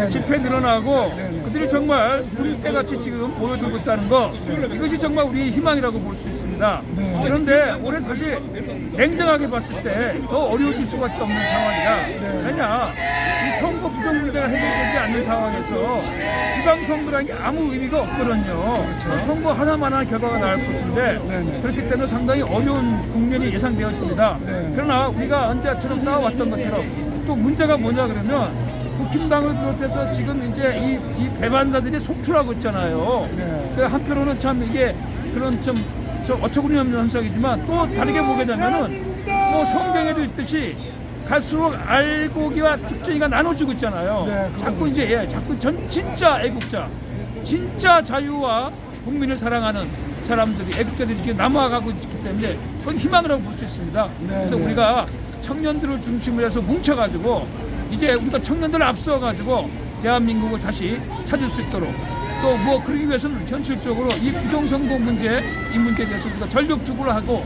집회 늘어나고 그들이 정말 우리 때같이 지금 보여들고 있다는 거 이것이 정말 우리의 희망이라고 볼 수 있습니다. 그런데 올해 사실 냉정하게 봤을 때 더 어려워질 수밖에 없는 상황이다. 왜냐 이 선거 부정 문제가 해결되지 않는 상황에서 지방선거라는 게 아무 의미가 없거든요. 선거 하나만한 결과가 나올 것인데 그렇기 때문에 상당히 어려운 국면이 예상되어집니다. 그러나 우리가 언제처럼 싸워왔던 것처럼 또 문제가 뭐냐 그러면 국힘당을 비롯해서 지금 이제 이 배반자들이 속출하고 있잖아요. 그래서 한편으로는 참 이게 그런 좀 어처구니없는 현상이지만 또 다르게 보게 되면은 뭐 성경에도 있듯이 갈수록 알고기와 쭉쟁이가 나눠지고 있잖아요. 자꾸 이제 자꾸 진짜 애국자, 진짜 자유와 국민을 사랑하는 사람들이 애국자들이 이렇게 남아가고 있기 때문에 그건 희망이라고 볼 수 있습니다. 그래서 우리가 청년들을 중심으로 해서 뭉쳐가지고 이제 우리가 청년들을 앞서가지고 대한민국을 다시 찾을 수 있도록 또 뭐 그러기 위해서는 현실적으로 이 부정선거 문제 이 문제에 대해서 우리가 전력적으로 하고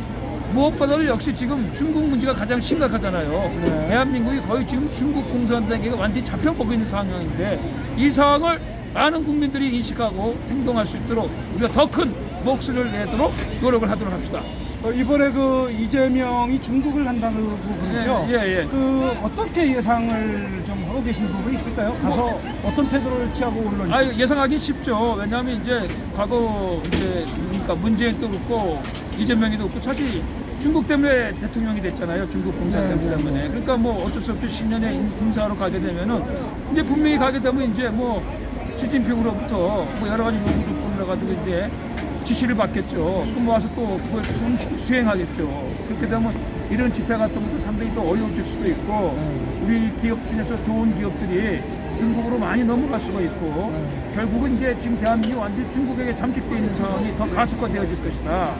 무엇보다도 역시 지금 중국 문제가 가장 심각하잖아요. 대한민국이 거의 지금 중국 공산당에게 완전히 잡혀먹고 있는 상황인데 이 상황을 많은 국민들이 인식하고 행동할 수 있도록 우리가 더 큰 목소리를 내도록 노력을 하도록 합시다. 이번에 그 이재명이 중국을 간다는 부분이죠. 그 어떻게 예상을 좀 하고 계신 부분이 있을까요? 가서 어떤 태도를 취하고 올런지. 예상하기 쉽죠. 왜냐하면 이제 과거 이제 그러니까 문재인도 그렇고 이재명이도 그렇고 사실 중국 때문에 대통령이 됐잖아요. 중국 공산당 때문에. 그러니까 뭐 어쩔 수 없이 10년에 인사하러 가게 되면은 이제 분명히 가게 되면 이제 뭐 시진핑으로부터 뭐 여러 가지 요구 조건을 가지고 이제 지시를 받겠죠. 그럼 와서 또 그걸 수행하겠죠. 그렇게 되면 이런 집회 같은 것도 상당히 또 어려워질 수도 있고 우리 기업 중에서 좋은 기업들이 중국으로 많이 넘어갈 수가 있고 결국은 이제 지금 대한민국이 완전히 중국에게 잠식되어 있는 상황이 더 가속화되어질 것이다.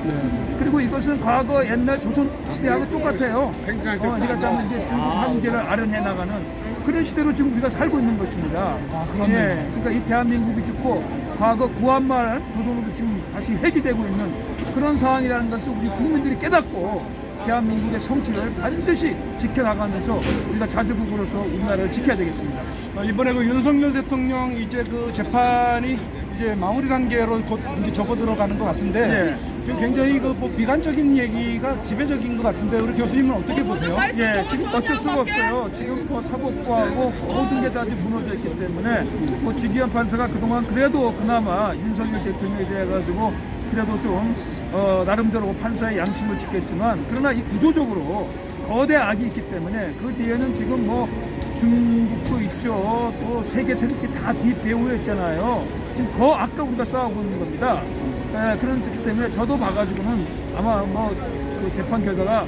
그리고 이것은 과거 옛날 조선 시대하고 똑같아요. 이렇다면 이제 중국 황제를 아련해 나가는 그런 시대로 지금 우리가 살고 있는 것입니다. 그러니까 이 대한민국이 죽고 과거 구한말 조선으로 지금 다시 회귀되고 있는 그런 상황이라는 것을 우리 국민들이 깨닫고 대한민국의 성취를 반드시 지켜나가면서 우리가 자주국으로서 우리나라를 지켜야 되겠습니다. 이번에 그 윤석열 대통령 이제 그 재판이 이제 마무리 단계로 곧 이제 접어들어가는 것 같은데 지금 굉장히 그 뭐 비관적인 얘기가 지배적인 것 같은데 우리 교수님은 어떻게 보세요? 지금 어쩔 수가 없어요. 지금 뭐 사법부하고 모든 게 다 지금 무너져 있기 때문에 뭐 지기현 판사가 그동안 그래도 그나마 윤석열 대통령에 대해 가지고 그래도 좀 나름대로 판사의 양심을 지켰지만 그러나 이 구조적으로 거대 악이 있기 때문에 그 뒤에는 지금 뭐 중국도 있죠. 또 세계 세력이 다 뒷배후에 있잖아요. 지금 그 악과 우리가 싸우고 있는 겁니다. 그렇기 때문에 저도 봐가지고는 아마 뭐 그 재판 결과가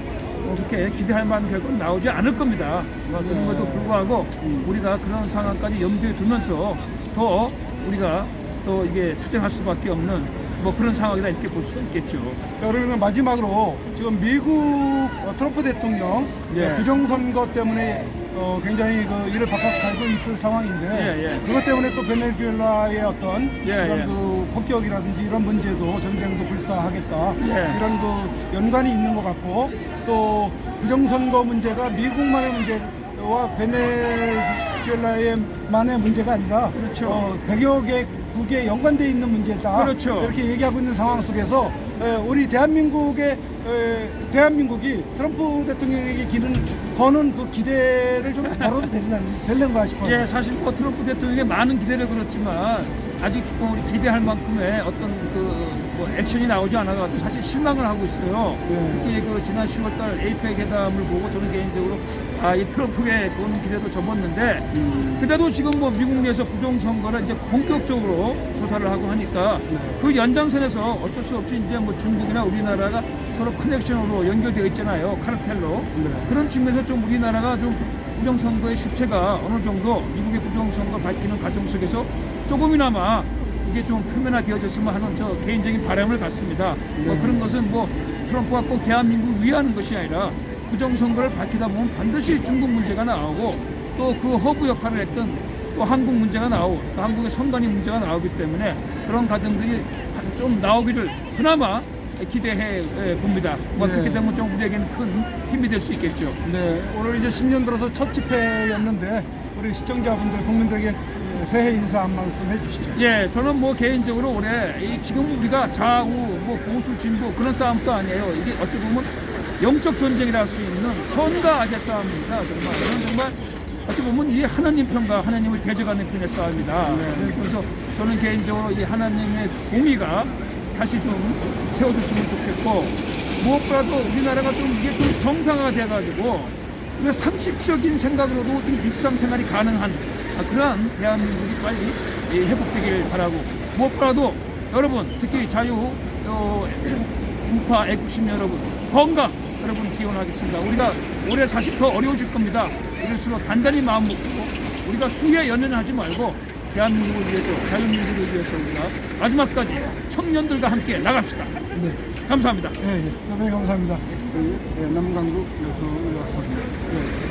그렇게 기대할 만한 결과는 나오지 않을 겁니다. 그럼에도 불구하고 우리가 그런 상황까지 염두에 두면서 더 우리가 또 이게 투쟁할 수밖에 없는 뭐 그런 상황이다 이렇게 볼 수 있겠죠. 자, 그러면 마지막으로 지금 미국 트럼프 대통령 부정선거 때문에 굉장히 그 이를 박박 갈고 있을 상황인데 그것 때문에 또 베네수엘라의 어떤 이런 그 폭격이라든지 이런 문제도 전쟁도 불사하겠다 이런 그 연관이 있는 것 같고 또 부정선거 문제가 미국만의 문제와 베네수엘라의 만의 문제가 아니라 100여 개 국에 연관되어 있는 문제다. 이렇게 얘기하고 있는 상황 속에서 우리 대한민국이 트럼프 대통령에게 거는 그 기대를 좀 걸어도 되는가 싶어요. 사실 뭐 트럼프 대통령에게 많은 기대를 걸었지만 아직 뭐 우리 기대할 만큼의 어떤 뭐 액션이 나오지 않아가지고 사실 실망을 하고 있어요. 특히 그 지난 10월달 에이펙 회담을 보고 저는 개인적으로 이 트럼프에 그런 기대도 접었는데 그래도 지금 뭐 미국 내에서 부정선거를 이제 본격적으로 조사를 하고 하니까 그 연장선에서 어쩔 수 없이 이제 뭐 중국이나 우리나라가 서로 커넥션으로 연결되어 있잖아요. 카르텔로. 그런 측면에서 좀 우리나라가 좀 부정선거의 실체가 어느 정도 미국의 부정선거 밝히는 과정 속에서 조금이나마 이게 좀 표면화되어졌으면 하는 저 개인적인 바람을 갖습니다. 뭐 그런 것은 뭐 트럼프가 꼭 대한민국을 위하는 것이 아니라 부정선거를 밝히다 보면 반드시 중국 문제가 나오고 또 그 허브 역할을 했던 또 한국 문제가 나오고 또 한국의 선관위 문제가 나오기 때문에 그런 과정들이 좀 나오기를 그나마 기대해 봅니다. 그렇게 되면 좀 우리에게는 큰 힘이 될 수 있겠죠. 오늘 이제 10년 들어서 첫 집회였는데 우리 시청자분들, 국민들에게 새해 인사 한 말씀 해주시죠. 예, 저는 뭐 개인적으로 올해 지금 우리가 좌우, 뭐 보수, 진보 그런 싸움도 아니에요. 이게 어떻게 보면 영적 전쟁이라 할 수 있는 선과 악의 싸움입니다. 정말 저는 정말 어떻게 보면 이 하나님 편과 하나님을 대적하는 편의 싸움이다. 그래서 저는 개인적으로 이 하나님의 공의가 다시 좀 세워졌으면 좋겠고, 무엇보다도 우리나라가 좀 이게 좀 정상화가 돼가지고 우리가 상식적인 생각으로도 좀 일상생활이 가능한 그러한 대한민국이 빨리 회복되길 바라고, 무엇보다도 여러분, 특히 자유 우파 애국심 여러분 건강 여러분 기원하겠습니다. 우리가 올해 사실 더 어려워질 겁니다. 이럴수록 단단히 마음 먹고 우리가 수에 연연하지 말고 대한민국을 위해서, 자유민주를 위해서 우리가 마지막까지 청년들과 함께 나갑시다. 네. 감사합니다. 네, 네. 감사합니다. 남강국 여수였습니다. 네.